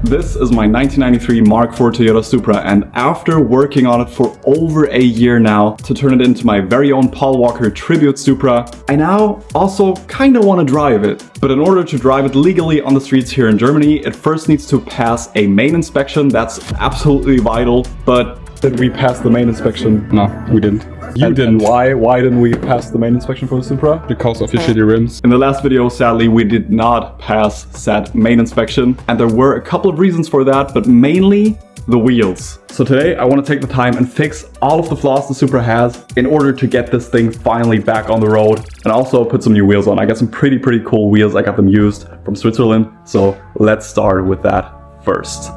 This is my 1993 Mark IV Toyota Supra, and after working on it for over a year now to turn it into my very own Paul Walker tribute Supra, I now also kinda wanna drive it. But in order to drive it legally on the streets here in Germany, it first needs to pass a main inspection. That's absolutely vital. But did we pass the main inspection? No, we didn't. You didn't. And why didn't we pass the main inspection for the Supra? Because of your shitty rims. In the last video, sadly, we did not pass said main inspection, and there were a couple of reasons for that, but mainly the wheels. So today I want to take the time and fix all of the flaws the Supra has in order to get this thing finally back on the road, and also put some new wheels on. I got some pretty cool wheels. I got them used from Switzerland, so let's start with that first.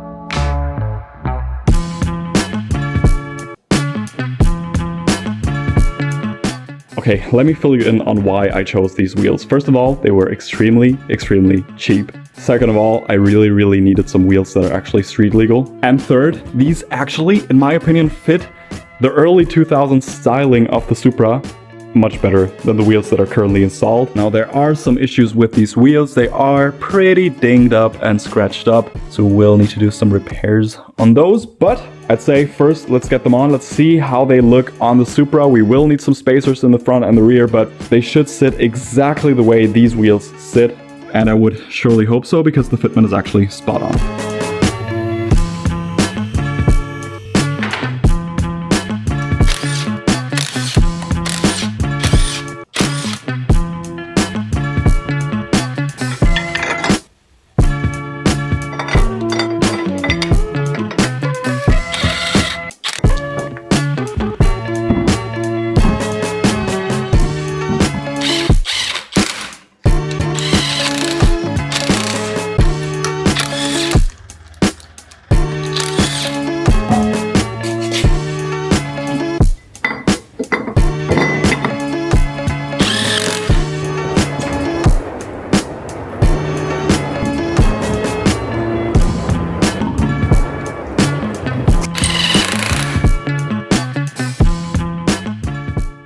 Okay, let me fill you in on why I chose these wheels. First of all, they were extremely cheap. Second of all, I really needed some wheels that are actually street legal. And third, these actually, in my opinion, fit the early 2000s styling of the Supra much better than the wheels that are currently installed. Now, there are some issues with these wheels. They are pretty dinged up and scratched up, so we'll need to do some repairs on those. But I'd say first, let's get them on. Let's see how they look on the Supra. We will need some spacers in the front and the rear, but they should sit exactly the way these wheels sit. And I would surely hope so, because the fitment is actually spot on.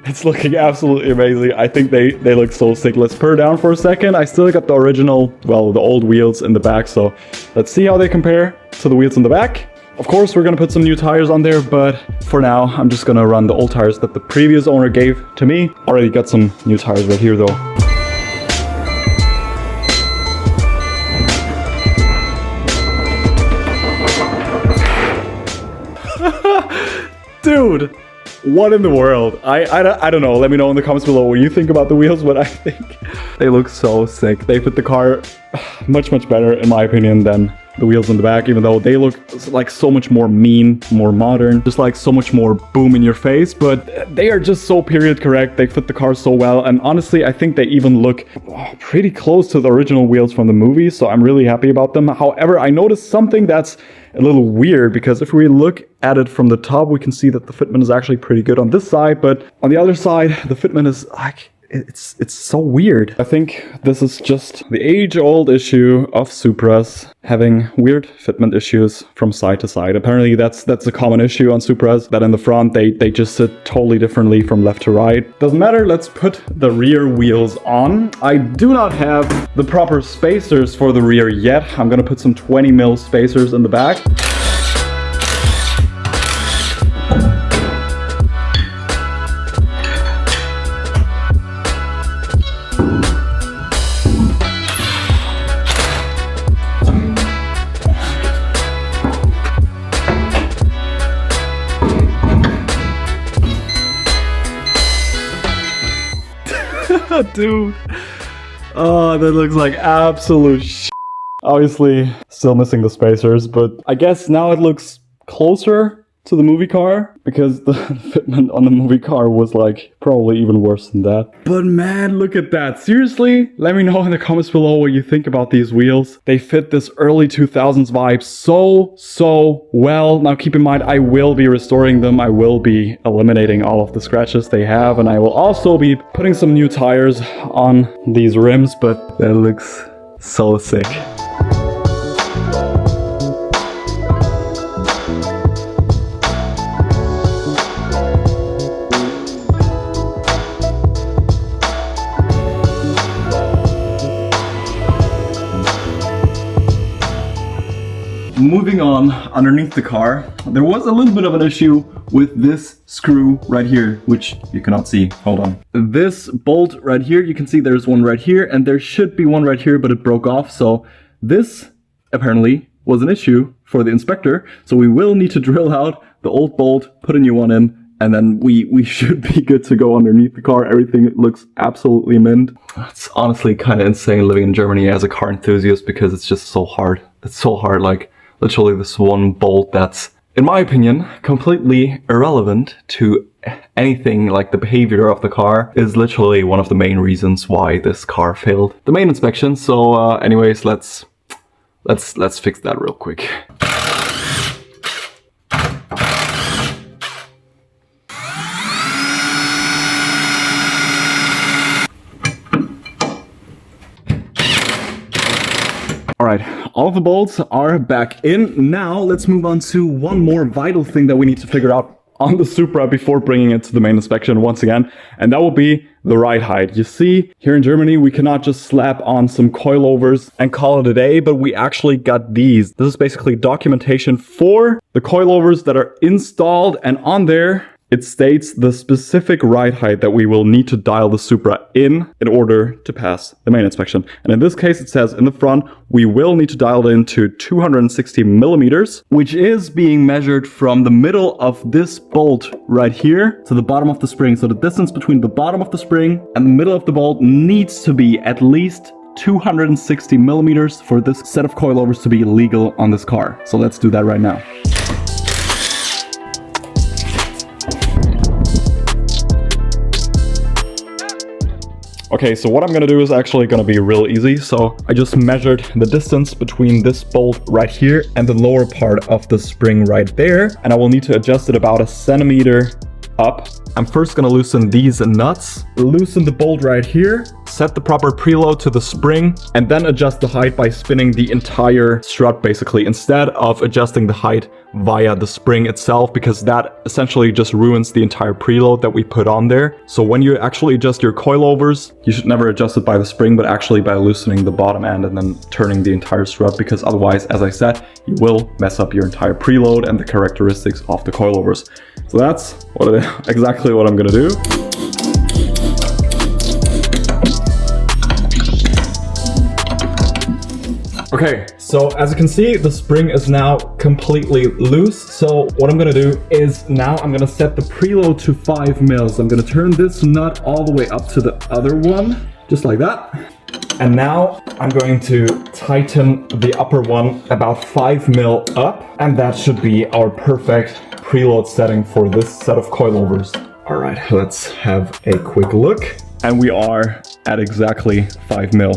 It's looking absolutely amazing. I think they look so sick. Let's put her down for a second. I still got the original, well, the old wheels in the back, so let's see how they compare to the wheels in the back. Of course, we're gonna put some new tires on there, but for now, I'm just gonna run the old tires that the previous owner gave to me. Already got some new tires right here, though. Dude! What in the world? I don't know. Let me know in the comments below what you think about the wheels, but I think they look so sick. They fit the car much better, in my opinion, than the wheels in the back, even though they look like so much more mean, more modern, just like so much more boom in your face, but they are just so period correct. They fit the car so well, and honestly, I think they even look pretty close to the original wheels from the movie, so I'm really happy about them. However, I noticed something that's a little weird, because if we look at it from the top, we can see that the fitment is actually pretty good on this side, but on the other side, the fitment is like, it's so weird. I think this is just the age-old issue of Supras having weird fitment issues from side to side. Apparently that's a common issue on Supras, that in the front they just sit totally differently from left to right. Doesn't matter, let's put the rear wheels on. I do not have the proper spacers for the rear yet. I'm gonna put some 20mm spacers in the back. Dude, oh, that looks like absolute shit. Obviously, still missing the spacers, but I guess now it looks closer to the movie car, because the fitment on the movie car was like probably even worse than that. But man, look at that. Seriously, let me know in the comments below what you think about these wheels. They fit this early 2000s vibe so well. Now keep in mind, I will be restoring them. I will be eliminating all of the scratches they have, and I will also be putting some new tires on these rims, but that looks so sick. moving on, underneath the car, there was a little bit of an issue with this screw right here, which you cannot see. Hold on. This bolt right here, you can see there's one right here, and there should be one right here, but it broke off. So this apparently was an issue for the inspector. So we will need to drill out the old bolt, put a new one in, and then we should be good to go underneath the car. Everything looks absolutely mint. It's honestly kind of insane living in Germany as a car enthusiast because it's just so hard. It's so hard, like literally this one bolt that's, in my opinion, completely irrelevant to anything. Like the behavior of the car is literally one of the main reasons why this car failed the main inspection. So anyways, let's fix that real quick. Alright, all of the bolts are back in. Now let's move on to one more vital thing that we need to figure out on the Supra before bringing it to the main inspection once again, and that will be the ride height. You see, here in Germany we cannot just slap on some coilovers and call it a day, but we actually got these. This is basically documentation for the coilovers that are installed, and on there it states the specific ride height that we will need to dial the Supra in order to pass the main inspection. And in this case, it says in the front, we will need to dial it into 260 millimeters, which is being measured from the middle of this bolt right here to the bottom of the spring. So the distance between the bottom of the spring and the middle of the bolt needs to be at least 260 millimeters for this set of coilovers to be legal on this car. So let's do that right now. Okay, so what I'm gonna do is actually gonna be real easy. So I just measured the distance between this bolt right here and the lower part of the spring right there. And I will need to adjust it about 1 centimeter up. I'm first gonna loosen these nuts, loosen the bolt right here, set the proper preload to the spring, and then adjust the height by spinning the entire strut basically, instead of adjusting the height via the spring itself, because that essentially just ruins the entire preload that we put on there. So when you actually adjust your coilovers, you should never adjust it by the spring, but actually by loosening the bottom end and then turning the entire strut, because otherwise, as I said, you will mess up your entire preload and the characteristics of the coilovers. So that's exactly what I'm gonna do. Okay, so as you can see, the spring is now completely loose. So what I'm gonna do is now I'm gonna set the preload to 5 mils. I'm gonna turn this nut all the way up to the other one, just like that. And now I'm going to tighten the upper one about 5 mil up, and that should be our perfect preload setting for this set of coilovers. All right, let's have a quick look. And we are at exactly 5 mil.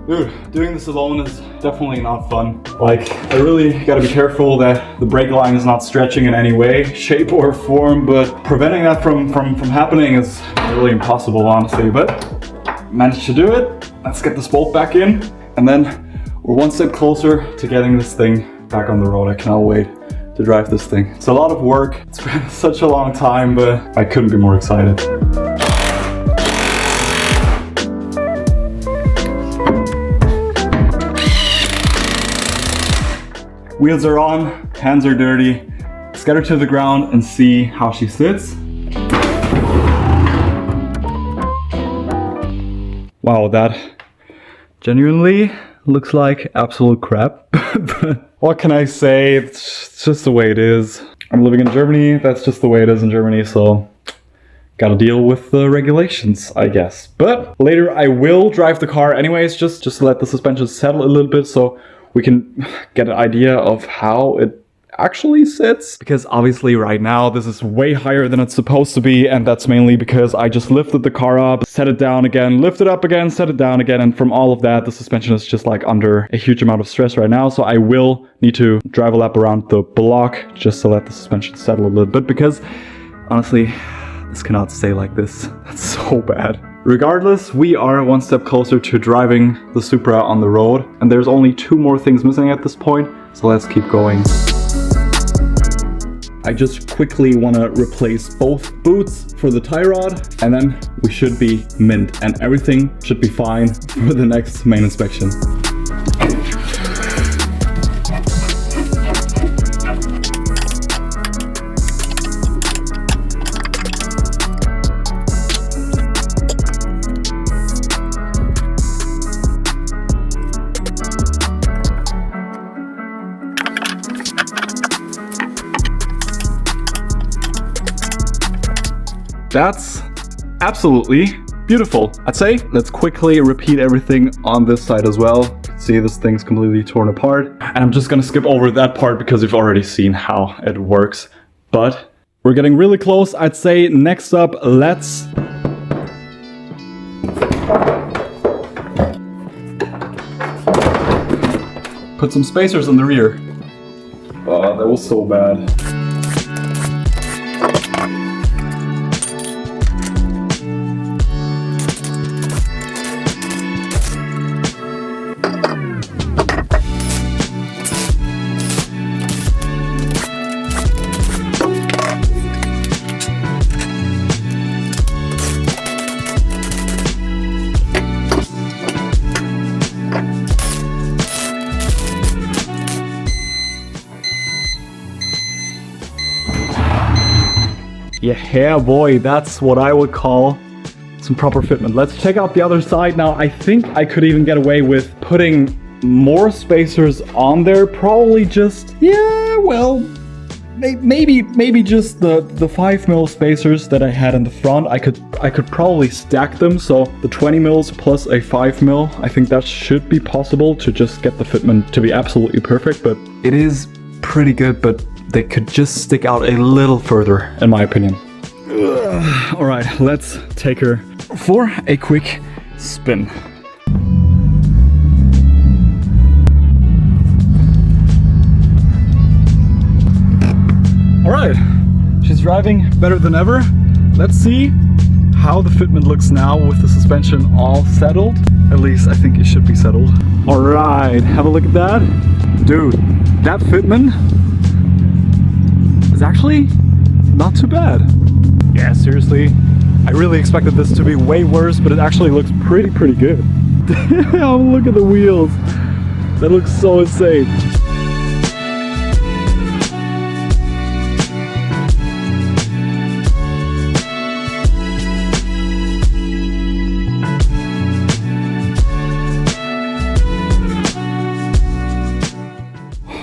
Dude, doing this alone is definitely not fun. Like, I really gotta be careful that the brake line is not stretching in any way, shape or form, but preventing that from happening is really impossible, honestly, but managed to do it. Let's get this bolt back in, and then we're one step closer to getting this thing back on the road. I cannot wait to drive this thing. It's a lot of work. It's been such a long time, but I couldn't be more excited. Wheels are on, hands are dirty. Let's get her to the ground and see how she sits. Wow, that genuinely looks like absolute crap. But what can I say? It's just the way it is. I'm living in Germany. That's just the way it is in Germany. So gotta deal with the regulations, I guess. But later I will drive the car anyways, just to let the suspension settle a little bit so we can get an idea of how it actually sits, because obviously right now this is way higher than it's supposed to be, and that's mainly because I just lifted the car up, set it down again, lift it up again, set it down again, and from all of that the suspension is just like under a huge amount of stress right now. So I will need to drive a lap around the block just to let the suspension settle a little bit, because honestly this cannot stay like this. That's so bad. Regardless, we are one step closer to driving the Supra on the road, and there's only 2 more things missing at this point, so let's keep going. I just quickly want to replace both boots for the tie rod, and then we should be mint and everything should be fine for the next main inspection. That's absolutely beautiful, I'd say. Let's quickly repeat everything on this side as well. See, this thing's completely torn apart. And I'm just gonna skip over that part because you've already seen how it works. But we're getting really close. I'd say next up, let's put some spacers in the rear. Oh, that was so bad. Yeah, boy, that's what I would call some proper fitment. Let's check out the other side now. I think I could even get away with putting more spacers on there. Probably just, yeah, well, maybe just the 5mm spacers that I had in the front. I could probably stack them, so the 20mm plus a 5mm. I think that should be possible to just get the fitment to be absolutely perfect, but it is pretty good, but they could just stick out a little further, in my opinion. All right, let's take her for a quick spin. All right, she's driving better than ever. Let's see how the fitment looks now with the suspension all settled. At least I think it should be settled. All right, have a look at that. Dude, that fitment is actually not too bad. Yeah, seriously, I really expected this to be way worse, but it actually looks pretty good. Damn, look at the wheels. That looks so insane.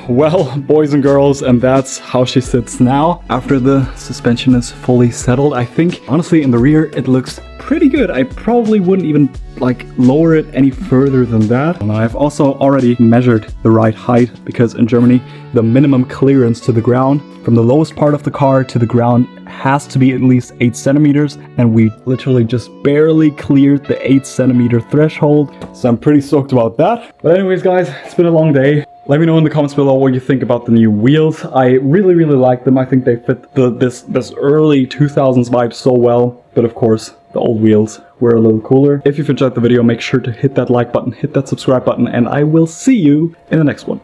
Well, boys and girls, and that's how she sits now after the suspension is fully settled. I think, honestly, in the rear, it looks pretty good. I probably wouldn't even like lower it any further than that. And I've also already measured the right height, because in Germany, the minimum clearance to the ground from the lowest part of the car to the ground has to be at least 8 centimeters, and we literally just barely cleared the 8 centimeter threshold. So I'm pretty stoked about that. But anyways, guys, it's been a long day. Let me know in the comments below what you think about the new wheels. I really like them. I think they fit this early 2000s vibe so well. But of course, the old wheels were a little cooler. If you've enjoyed the video, make sure to hit that like button, hit that subscribe button, and I will see you in the next one.